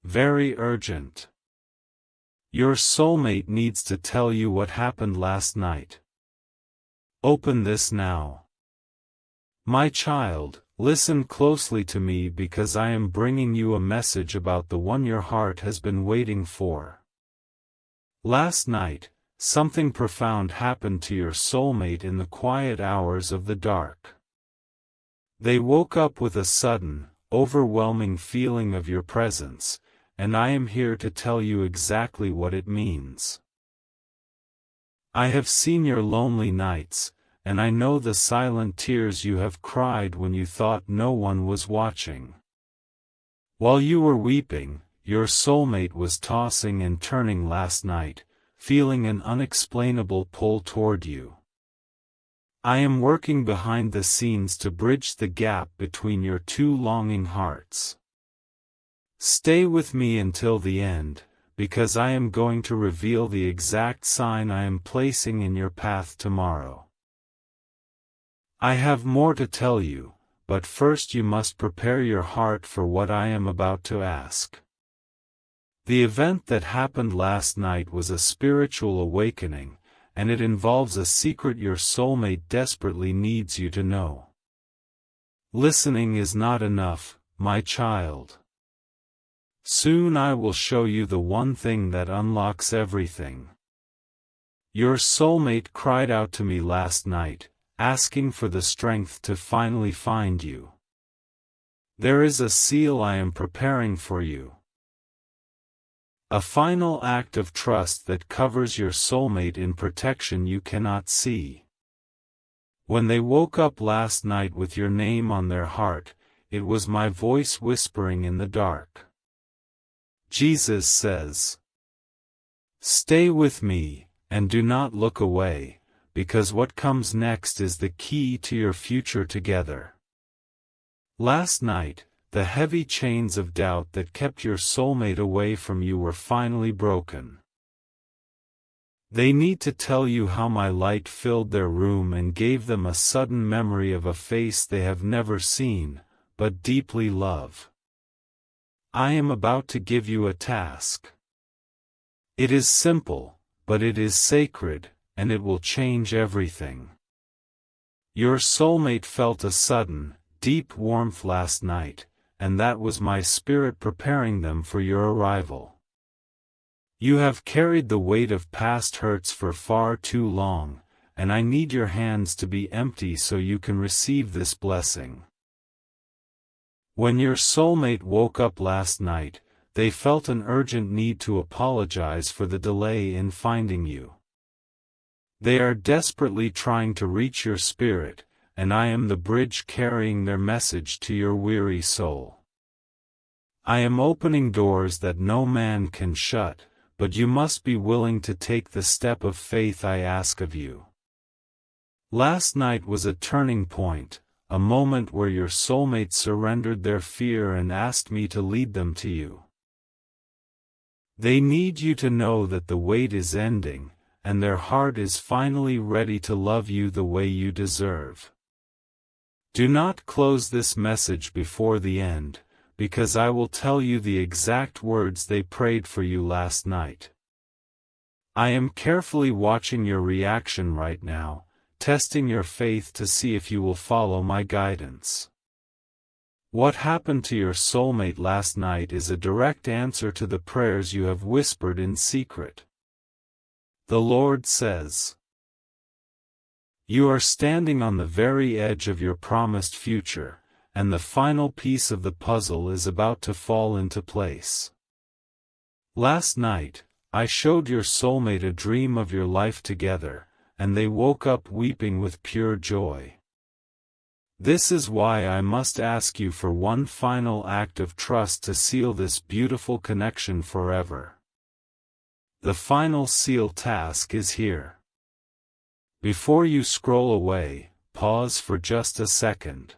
Very urgent. Your soulmate needs to tell you what happened last night. Open this now. My child, listen closely to me because I am bringing you a message about the one your heart has been waiting for. Last night, something profound happened to your soulmate in the quiet hours of the dark. They woke up with a sudden, overwhelming feeling of your presence, and I am here to tell you exactly what it means. I have seen your lonely nights, and I know the silent tears you have cried when you thought no one was watching. While you were weeping, your soulmate was tossing and turning last night, feeling an unexplainable pull toward you. I am working behind the scenes to bridge the gap between your two longing hearts. Stay with me until the end, because I am going to reveal the exact sign I am placing in your path tomorrow. I have more to tell you, but first you must prepare your heart for what I am about to ask. The event that happened last night was a spiritual awakening, and it involves a secret your soulmate desperately needs you to know. Listening is not enough, my child. Soon I will show you the one thing that unlocks everything. Your soulmate cried out to me last night, asking for the strength to finally find you. There is a seal I am preparing for you. A final act of trust that covers your soulmate in protection you cannot see. When they woke up last night with your name on their heart, it was my voice whispering in the dark. Jesus says, "Stay with me, and do not look away, because what comes next is the key to your future together." Last night, the heavy chains of doubt that kept your soulmate away from you were finally broken. They need to tell you how my light filled their room and gave them a sudden memory of a face they have never seen, but deeply love. I am about to give you a task. It is simple, but it is sacred, and it will change everything. Your soulmate felt a sudden, deep warmth last night, and that was my spirit preparing them for your arrival. You have carried the weight of past hurts for far too long, and I need your hands to be empty so you can receive this blessing. When your soulmate woke up last night, they felt an urgent need to apologize for the delay in finding you. They are desperately trying to reach your spirit, and I am the bridge carrying their message to your weary soul. I am opening doors that no man can shut, but you must be willing to take the step of faith I ask of you. Last night was a turning point, a moment where your soulmate surrendered their fear and asked me to lead them to you. They need you to know that the wait is ending, and their heart is finally ready to love you the way you deserve. Do not close this message before the end, because I will tell you the exact words they prayed for you last night. I am carefully watching your reaction right now, testing your faith to see if you will follow my guidance. What happened to your soulmate last night is a direct answer to the prayers you have whispered in secret. The Lord says, "You are standing on the very edge of your promised future, and the final piece of the puzzle is about to fall into place." Last night, I showed your soulmate a dream of your life together, and they woke up weeping with pure joy. This is why I must ask you for one final act of trust to seal this beautiful connection forever. The final seal task is here. Before you scroll away, pause for just a second.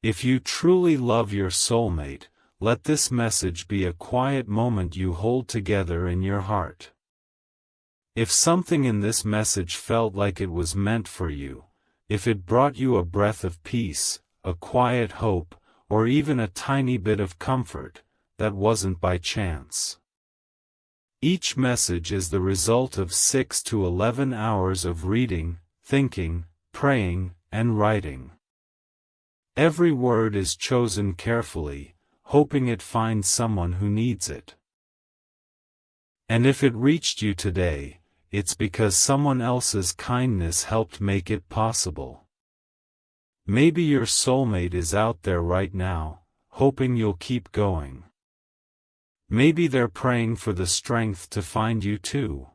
If you truly love your soulmate, let this message be a quiet moment you hold together in your heart. If something in this message felt like it was meant for you, if it brought you a breath of peace, a quiet hope, or even a tiny bit of comfort, that wasn't by chance. Each message is the result of 6 to 11 hours of reading, thinking, praying, and writing. Every word is chosen carefully, hoping it finds someone who needs it. And if it reached you today, it's because someone else's kindness helped make it possible. Maybe your soulmate is out there right now, hoping you'll keep going. Maybe they're praying for the strength to find you too.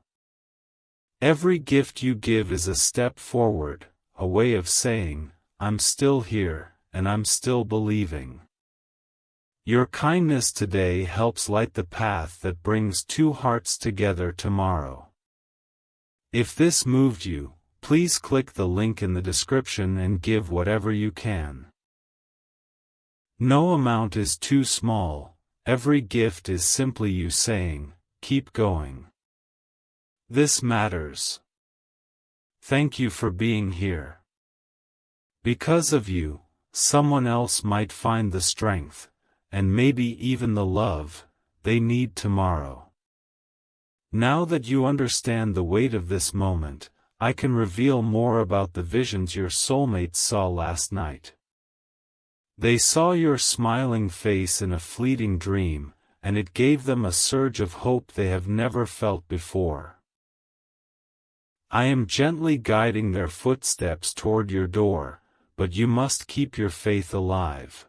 Every gift you give is a step forward, a way of saying, I'm still here, and I'm still believing. Your kindness today helps light the path that brings two hearts together tomorrow. If this moved you, please click the link in the description and give whatever you can. No amount is too small. Every gift is simply you saying, keep going. This matters. Thank you for being here. Because of you, someone else might find the strength, and maybe even the love, they need tomorrow. Now that you understand the weight of this moment, I can reveal more about the visions your soulmates saw last night. They saw your smiling face in a fleeting dream, and it gave them a surge of hope they have never felt before. I am gently guiding their footsteps toward your door, but you must keep your faith alive.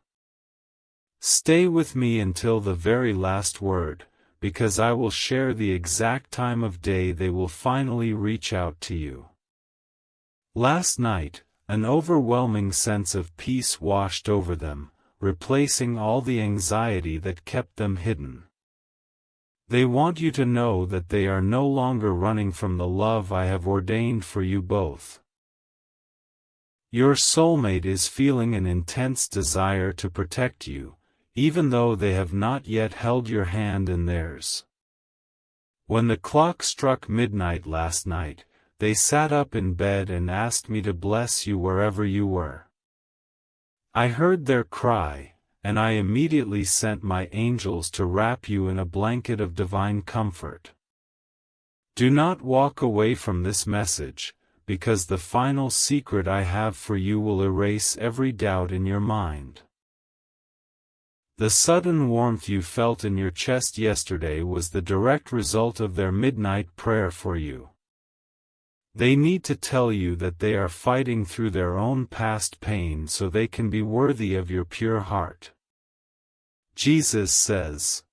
Stay with me until the very last word, because I will share the exact time of day they will finally reach out to you. Last night, an overwhelming sense of peace washed over them, replacing all the anxiety that kept them hidden. They want you to know that they are no longer running from the love I have ordained for you both. Your soulmate is feeling an intense desire to protect you, even though they have not yet held your hand in theirs. When the clock struck midnight last night, they sat up in bed and asked me to bless you wherever you were. I heard their cry, and I immediately sent my angels to wrap you in a blanket of divine comfort. Do not walk away from this message, because the final secret I have for you will erase every doubt in your mind. The sudden warmth you felt in your chest yesterday was the direct result of their midnight prayer for you. They need to tell you that they are fighting through their own past pain so they can be worthy of your pure heart. Jesus says,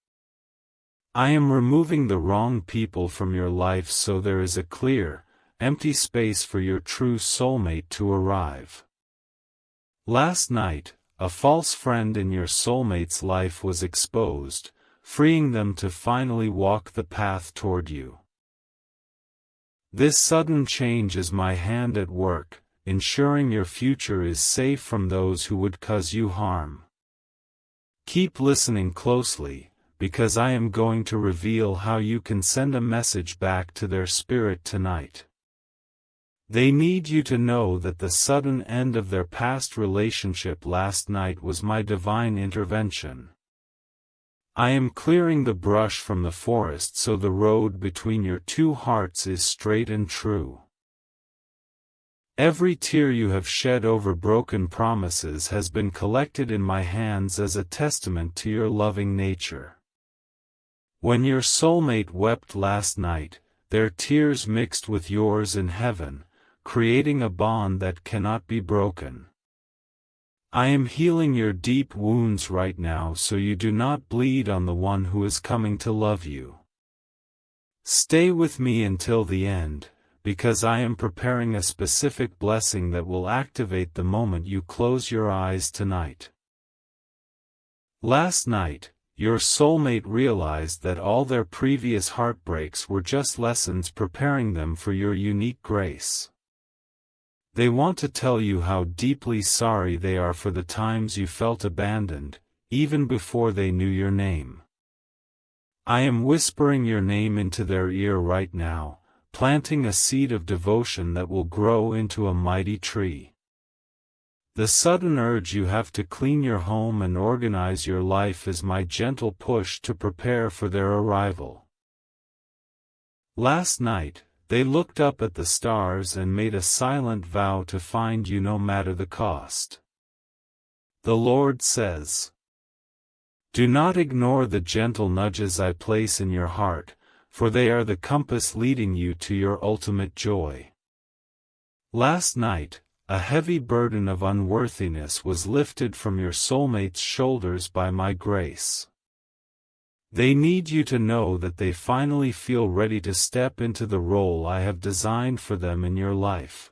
I am removing the wrong people from your life so there is a clear, empty space for your true soulmate to arrive. Last night, a false friend in your soulmate's life was exposed, freeing them to finally walk the path toward you. This sudden change is my hand at work, ensuring your future is safe from those who would cause you harm. Keep listening closely, because I am going to reveal how you can send a message back to their spirit tonight. They need you to know that the sudden end of their past relationship last night was my divine intervention. I am clearing the brush from the forest so the road between your two hearts is straight and true. Every tear you have shed over broken promises has been collected in my hands as a testament to your loving nature. When your soulmate wept last night, their tears mixed with yours in heaven, creating a bond that cannot be broken. I am healing your deep wounds right now so you do not bleed on the one who is coming to love you. Stay with me until the end, because I am preparing a specific blessing that will activate the moment you close your eyes tonight. Last night, your soulmate realized that all their previous heartbreaks were just lessons preparing them for your unique grace. They want to tell you how deeply sorry they are for the times you felt abandoned, even before they knew your name. I am whispering your name into their ear right now, planting a seed of devotion that will grow into a mighty tree. The sudden urge you have to clean your home and organize your life is my gentle push to prepare for their arrival. Last night, they looked up at the stars and made a silent vow to find you no matter the cost. The Lord says, "Do not ignore the gentle nudges I place in your heart, for they are the compass leading you to your ultimate joy." Last night, a heavy burden of unworthiness was lifted from your soulmate's shoulders by my grace. They need you to know that they finally feel ready to step into the role I have designed for them in your life.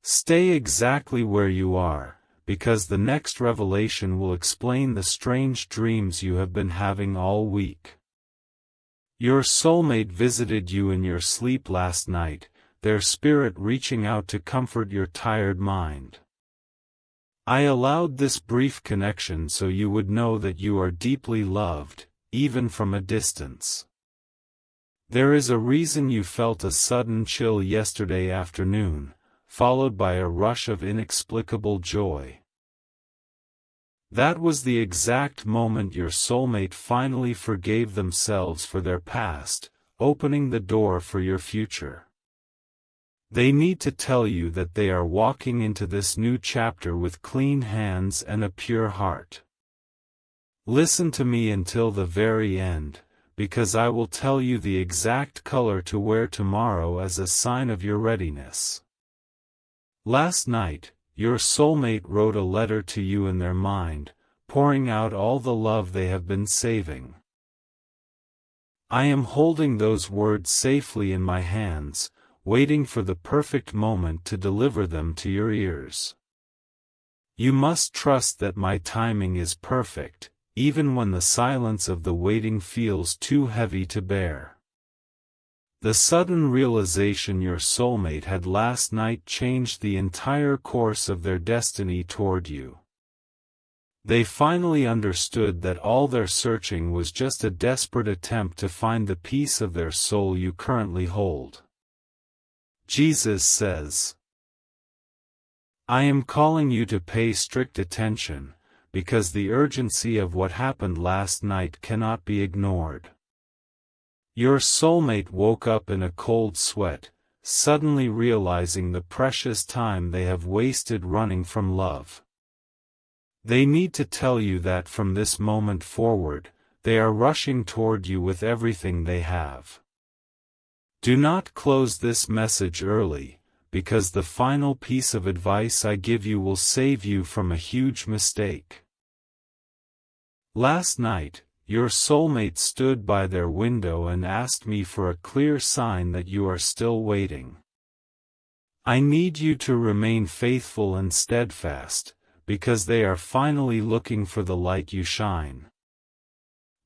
Stay exactly where you are, because the next revelation will explain the strange dreams you have been having all week. Your soulmate visited you in your sleep last night, their spirit reaching out to comfort your tired mind. I allowed this brief connection so you would know that you are deeply loved, even from a distance. There is a reason you felt a sudden chill yesterday afternoon, followed by a rush of inexplicable joy. That was the exact moment your soulmate finally forgave themselves for their past, opening the door for your future. They need to tell you that they are walking into this new chapter with clean hands and a pure heart. Listen to me until the very end, because I will tell you the exact color to wear tomorrow as a sign of your readiness. Last night, your soulmate wrote a letter to you in their mind, pouring out all the love they have been saving. I am holding those words safely in my hands, waiting for the perfect moment to deliver them to your ears. You must trust that my timing is perfect, even when the silence of the waiting feels too heavy to bear. The sudden realization your soulmate had last night changed the entire course of their destiny toward you. They finally understood that all their searching was just a desperate attempt to find the piece of their soul you currently hold. Jesus says, "I am calling you to pay strict attention, because the urgency of what happened last night cannot be ignored." Your soulmate woke up in a cold sweat, suddenly realizing the precious time they have wasted running from love. They need to tell you that from this moment forward, they are rushing toward you with everything they have. Do not close this message early, because the final piece of advice I give you will save you from a huge mistake. Last night, your soulmate stood by their window and asked me for a clear sign that you are still waiting. I need you to remain faithful and steadfast, because they are finally looking for the light you shine.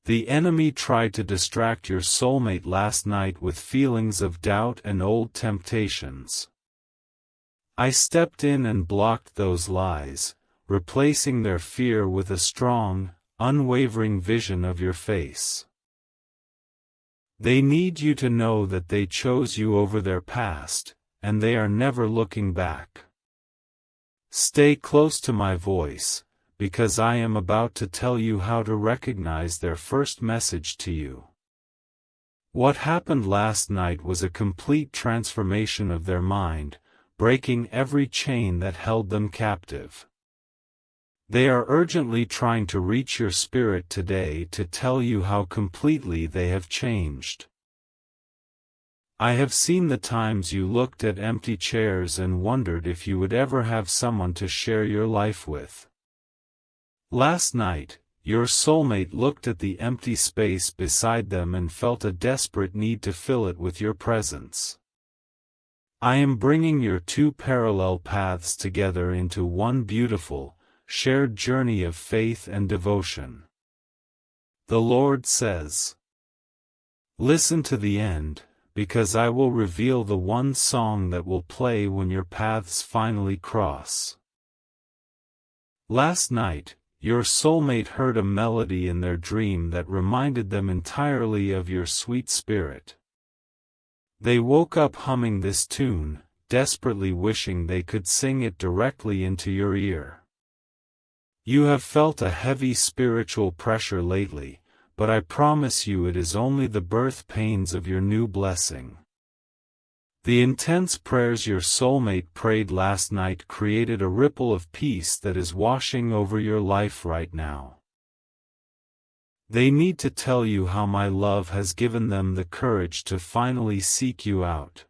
The enemy tried to distract your soulmate last night with feelings of doubt and old temptations. I stepped in and blocked those lies, replacing their fear with a strong, unwavering vision of your face. They need you to know that they chose you over their past, and they are never looking back. Stay close to my voice, because I am about to tell you how to recognize their first message to you. What happened last night was a complete transformation of their mind, breaking every chain that held them captive. They are urgently trying to reach your spirit today to tell you how completely they have changed. I have seen the times you looked at empty chairs and wondered if you would ever have someone to share your life with. Last night, your soulmate looked at the empty space beside them and felt a desperate need to fill it with your presence. I am bringing your two parallel paths together into one beautiful, shared journey of faith and devotion. The Lord says, "Listen to the end, because I will reveal the one song that will play when your paths finally cross." Last night, your soulmate heard a melody in their dream that reminded them entirely of your sweet spirit. They woke up humming this tune, desperately wishing they could sing it directly into your ear. You have felt a heavy spiritual pressure lately, but I promise you it is only the birth pains of your new blessing. The intense prayers your soulmate prayed last night created a ripple of peace that is washing over your life right now. They need to tell you how my love has given them the courage to finally seek you out.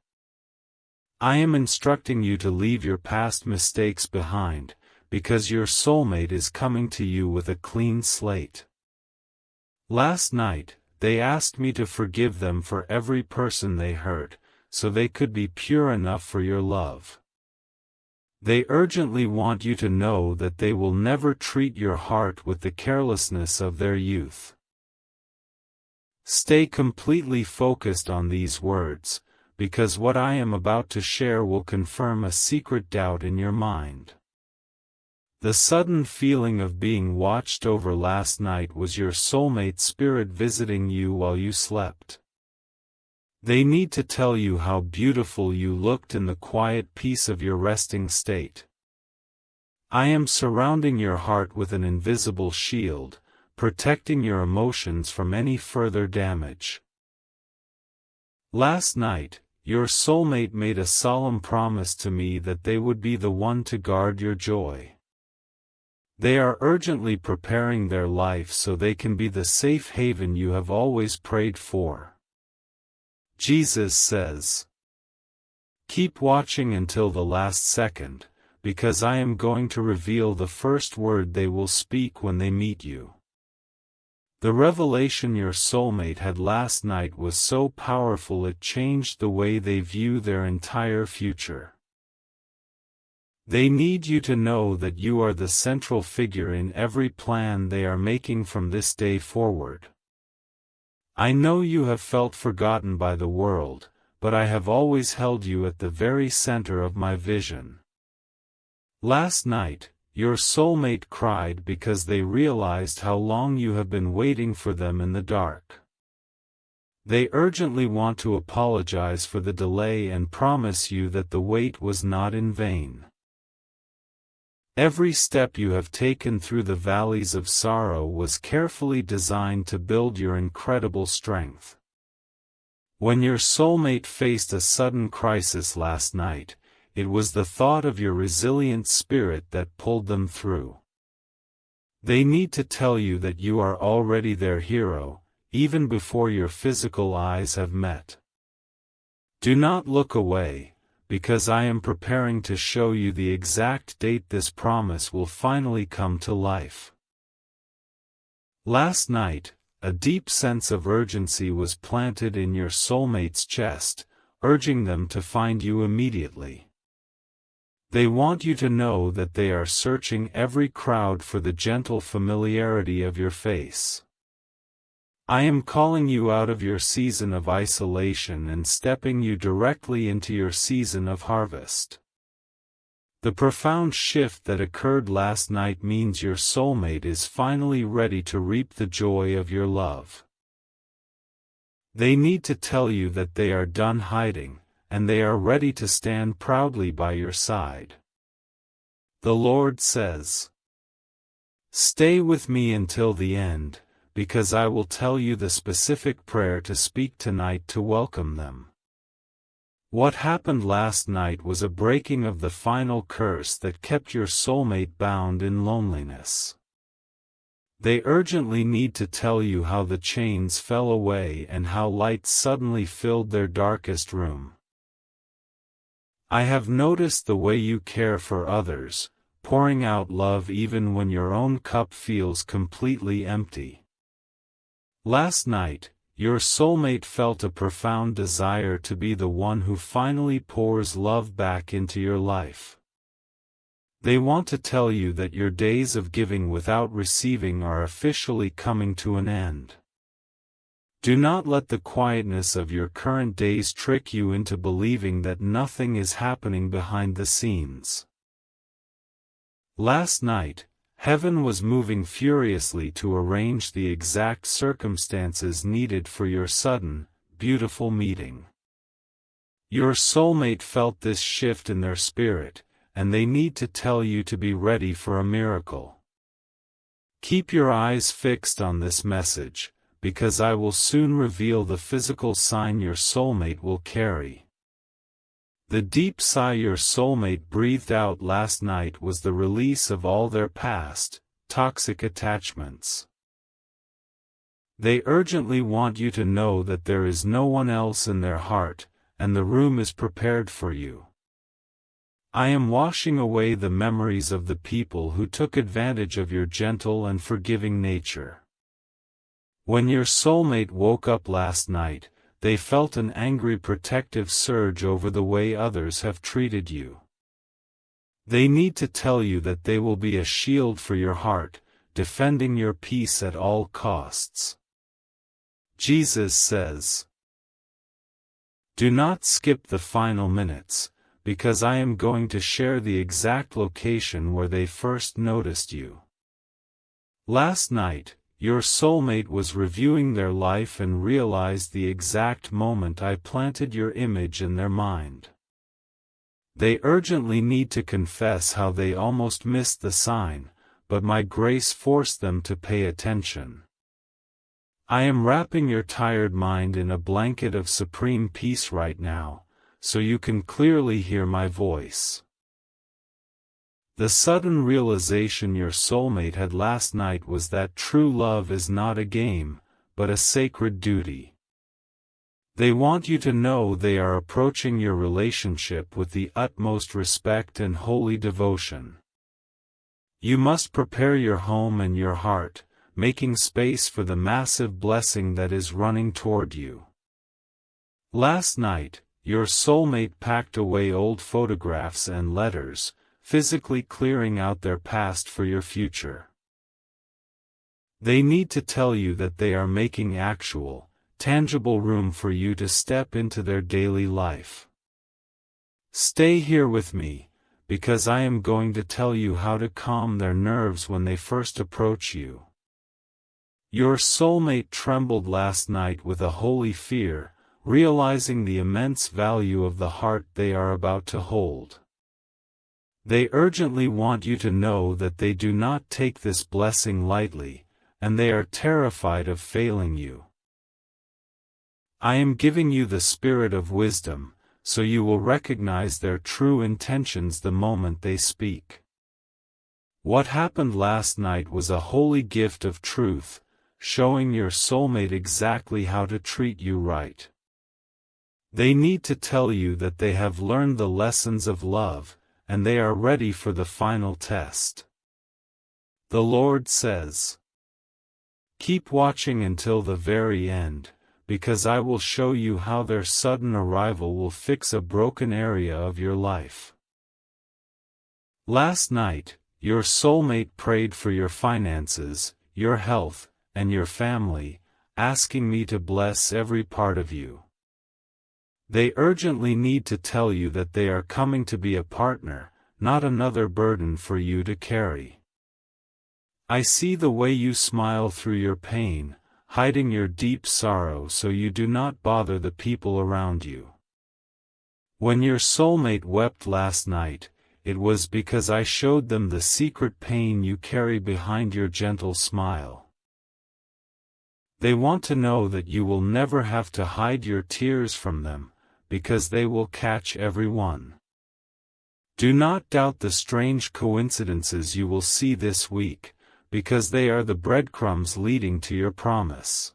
I am instructing you to leave your past mistakes behind, because your soulmate is coming to you with a clean slate. Last night, they asked me to forgive them for every person they hurt, so they could be pure enough for your love. They urgently want you to know that they will never treat your heart with the carelessness of their youth. Stay completely focused on these words, because what I am about to share will confirm a secret doubt in your mind. The sudden feeling of being watched over last night was your soulmate spirit visiting you while you slept. They need to tell you how beautiful you looked in the quiet peace of your resting state. I am surrounding your heart with an invisible shield, protecting your emotions from any further damage. Last night, your soulmate made a solemn promise to me that they would be the one to guard your joy. They are urgently preparing their life so they can be the safe haven you have always prayed for. Jesus says, "Keep watching until the last second, because I am going to reveal the first word they will speak when they meet you." The revelation your soulmate had last night was so powerful it changed the way they view their entire future. They need you to know that you are the central figure in every plan they are making from this day forward. I know you have felt forgotten by the world, but I have always held you at the very center of my vision. Last night, your soulmate cried because they realized how long you have been waiting for them in the dark. They urgently want to apologize for the delay and promise you that the wait was not in vain. Every step you have taken through the valleys of sorrow was carefully designed to build your incredible strength. When your soulmate faced a sudden crisis last night, it was the thought of your resilient spirit that pulled them through. They need to tell you that you are already their hero, even before your physical eyes have met. Do not look away, because I am preparing to show you the exact date this promise will finally come to life. Last night, a deep sense of urgency was planted in your soulmate's chest, urging them to find you immediately. They want you to know that they are searching every crowd for the gentle familiarity of your face. I am calling you out of your season of isolation and stepping you directly into your season of harvest. The profound shift that occurred last night means your soulmate is finally ready to reap the joy of your love. They need to tell you that they are done hiding, and they are ready to stand proudly by your side. The Lord says, "Stay with me until the end, because I will tell you the specific prayer to speak tonight to welcome them." What happened last night was a breaking of the final curse that kept your soulmate bound in loneliness. They urgently need to tell you how the chains fell away and how light suddenly filled their darkest room. I have noticed the way you care for others, pouring out love even when your own cup feels completely empty. Last night, your soulmate felt a profound desire to be the one who finally pours love back into your life. They want to tell you that your days of giving without receiving are officially coming to an end. Do not let the quietness of your current days trick you into believing that nothing is happening behind the scenes. Last night, Heaven was moving furiously to arrange the exact circumstances needed for your sudden, beautiful meeting. Your soulmate felt this shift in their spirit, and they need to tell you to be ready for a miracle. Keep your eyes fixed on this message, because I will soon reveal the physical sign your soulmate will carry. The deep sigh your soulmate breathed out last night was the release of all their past, toxic attachments. They urgently want you to know that there is no one else in their heart, and the room is prepared for you. I am washing away the memories of the people who took advantage of your gentle and forgiving nature. When your soulmate woke up last night, they felt an angry protective surge over the way others have treated you. They need to tell you that they will be a shield for your heart, defending your peace at all costs. Jesus says, "Do not skip the final minutes, because I am going to share the exact location where they first noticed you." Last night, your soulmate was reviewing their life and realized the exact moment I planted your image in their mind. They urgently need to confess how they almost missed the sign, but my grace forced them to pay attention. I am wrapping your tired mind in a blanket of supreme peace right now, so you can clearly hear my voice. The sudden realization your soulmate had last night was that true love is not a game, but a sacred duty. They want you to know they are approaching your relationship with the utmost respect and holy devotion. You must prepare your home and your heart, making space for the massive blessing that is running toward you. Last night, your soulmate packed away old photographs and letters, physically clearing out their past for your future. They need to tell you that they are making actual, tangible room for you to step into their daily life. Stay here with me, because I am going to tell you how to calm their nerves when they first approach you. Your soulmate trembled last night with a holy fear, realizing the immense value of the heart they are about to hold. They urgently want you to know that they do not take this blessing lightly, and they are terrified of failing you. I am giving you the spirit of wisdom, so you will recognize their true intentions the moment they speak. What happened last night was a holy gift of truth, showing your soulmate exactly how to treat you right. They need to tell you that they have learned the lessons of love, and they are ready for the final test. The Lord says, "Keep watching until the very end, because I will show you how their sudden arrival will fix a broken area of your life." Last night, your soulmate prayed for your finances, your health, and your family, asking me to bless every part of you. They urgently need to tell you that they are coming to be a partner, not another burden for you to carry. I see the way you smile through your pain, hiding your deep sorrow so you do not bother the people around you. When your soulmate wept last night, it was because I showed them the secret pain you carry behind your gentle smile. They want to know that you will never have to hide your tears from them, because they will catch every one. Do not doubt the strange coincidences you will see this week, because they are the breadcrumbs leading to your promise.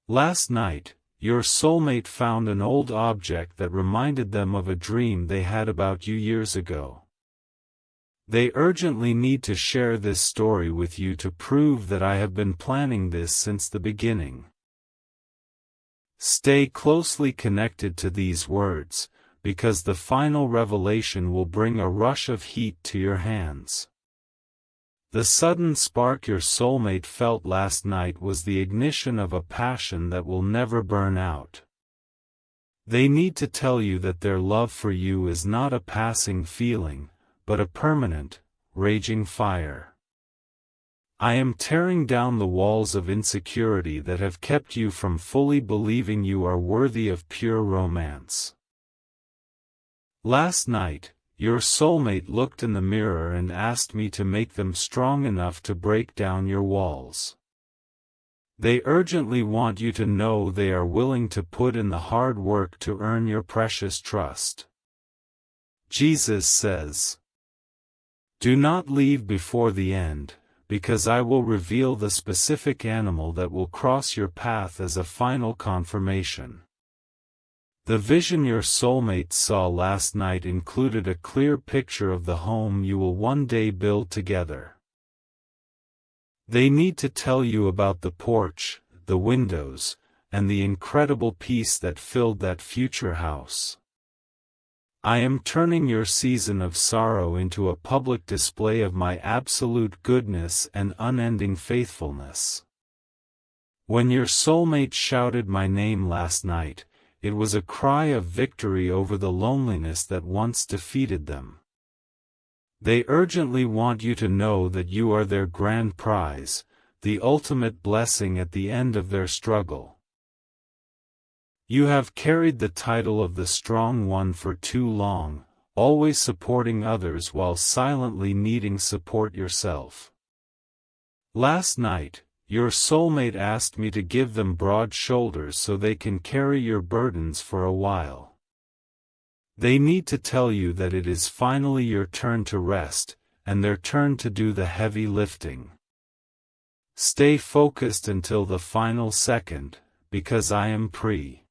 Last night, your soulmate found an old object that reminded them of a dream they had about you years ago. They urgently need to share this story with you to prove that I have been planning this since the beginning. Stay closely connected to these words, because the final revelation will bring a rush of heat to your hands. The sudden spark your soulmate felt last night was the ignition of a passion that will never burn out. They need to tell you that their love for you is not a passing feeling, but a permanent, raging fire. I am tearing down the walls of insecurity that have kept you from fully believing you are worthy of pure romance. Last night, your soulmate looked in the mirror and asked me to make them strong enough to break down your walls. They urgently want you to know they are willing to put in the hard work to earn your precious trust. Jesus says, "Do not leave before the end, because I will reveal the specific animal that will cross your path as a final confirmation." The vision your soulmate saw last night included a clear picture of the home you will one day build together. They need to tell you about the porch, the windows, and the incredible peace that filled that future house. I am turning your season of sorrow into a public display of my absolute goodness and unending faithfulness. When your soulmate shouted my name last night, it was a cry of victory over the loneliness that once defeated them. They urgently want you to know that you are their grand prize, the ultimate blessing at the end of their struggle. You have carried the title of the strong one for too long, always supporting others while silently needing support yourself. Last night, your soulmate asked me to give them broad shoulders so they can carry your burdens for a while. They need to tell you that it is finally your turn to rest, and their turn to do the heavy lifting. Stay focused until the final second, because I am Pri.